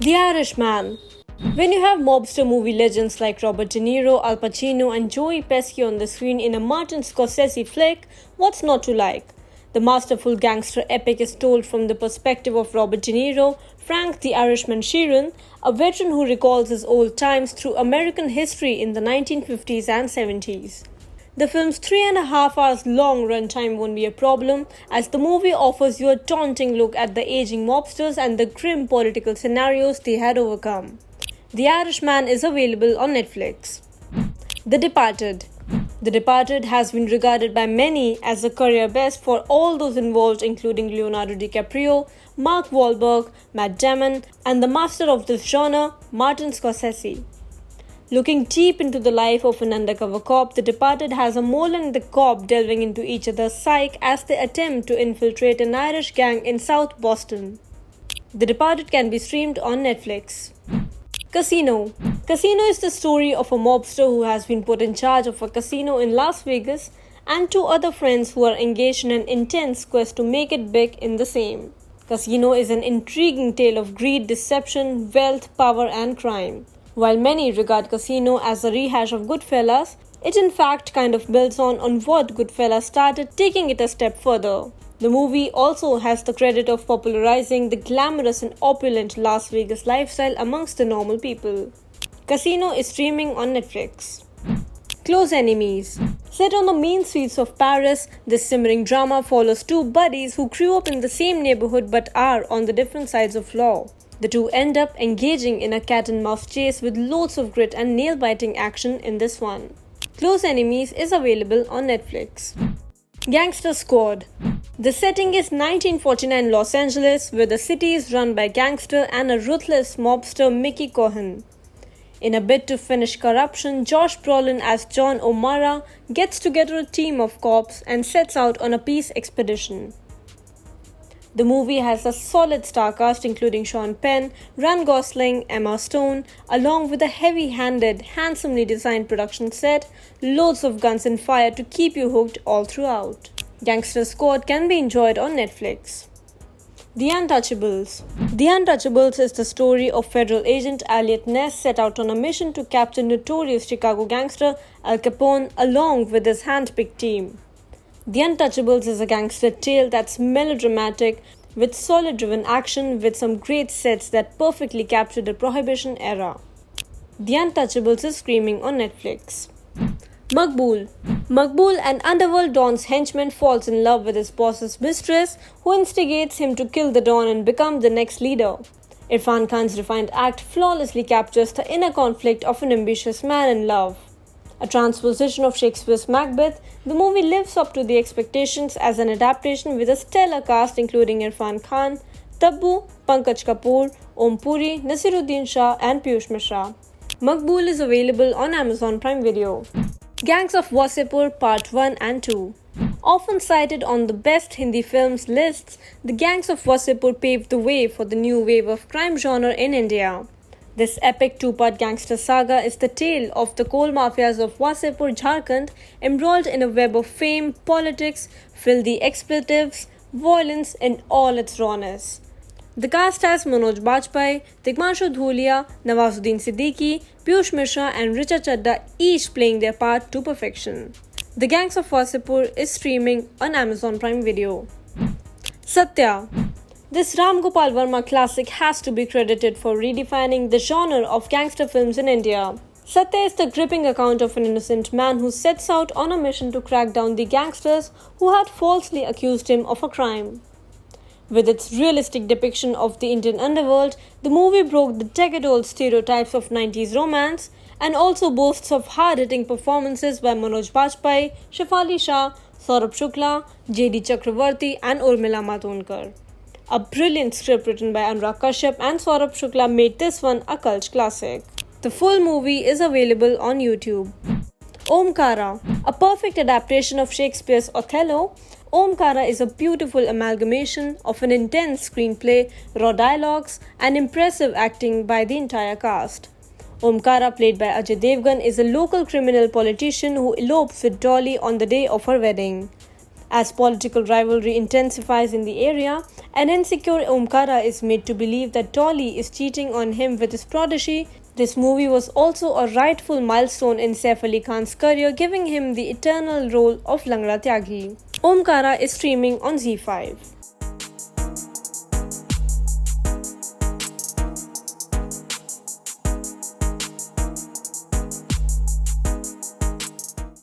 The Irishman. When you have mobster movie legends like Robert De Niro, Al Pacino, and Joey Pesci on the screen in a Martin Scorsese flick, what's not to like? The masterful gangster epic is told from the perspective of Robert De Niro, Frank the Irishman Sheeran, a veteran who recalls his old times through American history in the 1950s and 70s. The film's 3.5 hours long runtime won't be a problem, as the movie offers you a daunting look at the aging mobsters and the grim political scenarios they had overcome. The Irishman is available on Netflix. The Departed. The Departed has been regarded by many as a career best for all those involved, including Leonardo DiCaprio, Mark Wahlberg, Matt Damon, and the master of this genre, Martin Scorsese. Looking deep into the life of an undercover cop, The Departed has a mole and the cop delving into each other's psyche as they attempt to infiltrate an Irish gang in South Boston. The Departed can be streamed on Netflix. Casino. Casino is the story of a mobster who has been put in charge of a casino in Las Vegas and two other friends who are engaged in an intense quest to make it big in the same. Casino is an intriguing tale of greed, deception, wealth, power, and crime. While many regard Casino as a rehash of Goodfellas, it in fact kind of builds on what Goodfellas started, taking it a step further. The movie also has the credit of popularizing the glamorous and opulent Las Vegas lifestyle amongst the normal people. Casino is streaming on Netflix. Close Enemies. Set on the main streets of Paris, this simmering drama follows two buddies who grew up in the same neighborhood but are on the different sides of law. The two end up engaging in a cat-and-mouse chase with loads of grit and nail-biting action in this one. Close Enemies is available on Netflix. Gangster Squad. The setting is 1949 Los Angeles, where the city is run by gangster and a ruthless mobster Mickey Cohen. In a bid to finish corruption, Josh Brolin as John O'Mara gets together a team of cops and sets out on a peace expedition. The movie has a solid star cast including Sean Penn, Ryan Gosling, Emma Stone, along with a heavy-handed, handsomely designed production set, loads of guns and fire to keep you hooked all throughout. Gangster Squad can be enjoyed on Netflix. The Untouchables. The Untouchables is the story of federal agent Elliot Ness set out on a mission to capture notorious Chicago gangster Al Capone along with his hand-picked team. The Untouchables is a gangster tale that's melodramatic with solid driven action with some great sets that perfectly capture the Prohibition era. The Untouchables is streaming on Netflix. MAQBOOL. MAQBOOL, an underworld Don's henchman, falls in love with his boss's mistress, who instigates him to kill the Don and become the next leader. Irfan Khan's refined act flawlessly captures the inner conflict of an ambitious man in love. A transposition of Shakespeare's Macbeth, the movie lives up to the expectations as an adaptation with a stellar cast including Irfan Khan, Tabbu, Pankaj Kapoor, Om Puri, Nasiruddin Shah, and Piyush Mishra. MAQBOOL is available on Amazon Prime Video. Gangs of Wasseypur Part 1 and 2. Often cited on the best Hindi films lists, the Gangs of Wasseypur paved the way for the new wave of crime genre in India. This epic two-part gangster saga is the tale of the coal mafias of Wasseypur, Jharkhand, embroiled in a web of fame, politics, filthy expletives, violence in all its rawness. The cast has Manoj Bajpayee, Tigmanshu Dhulia, Nawazuddin Siddiqui, Piyush Mishra and Richa Chadda each playing their part to perfection. The Gangs of Wasseypur is streaming on Amazon Prime Video. Satya. This Ram Gopal Verma classic has to be credited for redefining the genre of gangster films in India. Satya is the gripping account of an innocent man who sets out on a mission to crack down the gangsters who had falsely accused him of a crime. With its realistic depiction of the Indian underworld, the movie broke the decade-old stereotypes of 90s romance and also boasts of hard-hitting performances by Manoj Bajpayee, Shefali Shah, Saurabh Shukla, J.D. Chakravarti and Urmila Matondkar. A brilliant script written by Anurag Kashyap and Saurabh Shukla made this one a cult classic. The full movie is available on YouTube. OMKARA. A perfect adaptation of Shakespeare's Othello, OMKARA is a beautiful amalgamation of an intense screenplay, raw dialogues, and impressive acting by the entire cast. OMKARA, played by Ajay Devgan, is a local criminal politician who elopes with Dolly on the day of her wedding. As political rivalry intensifies in the area, an insecure Omkara is made to believe that Dolly is cheating on him with his protege. This movie was also a rightful milestone in Saif Ali Khan's career, giving him the eternal role of Langra Tyagi. Omkara is streaming on Z5.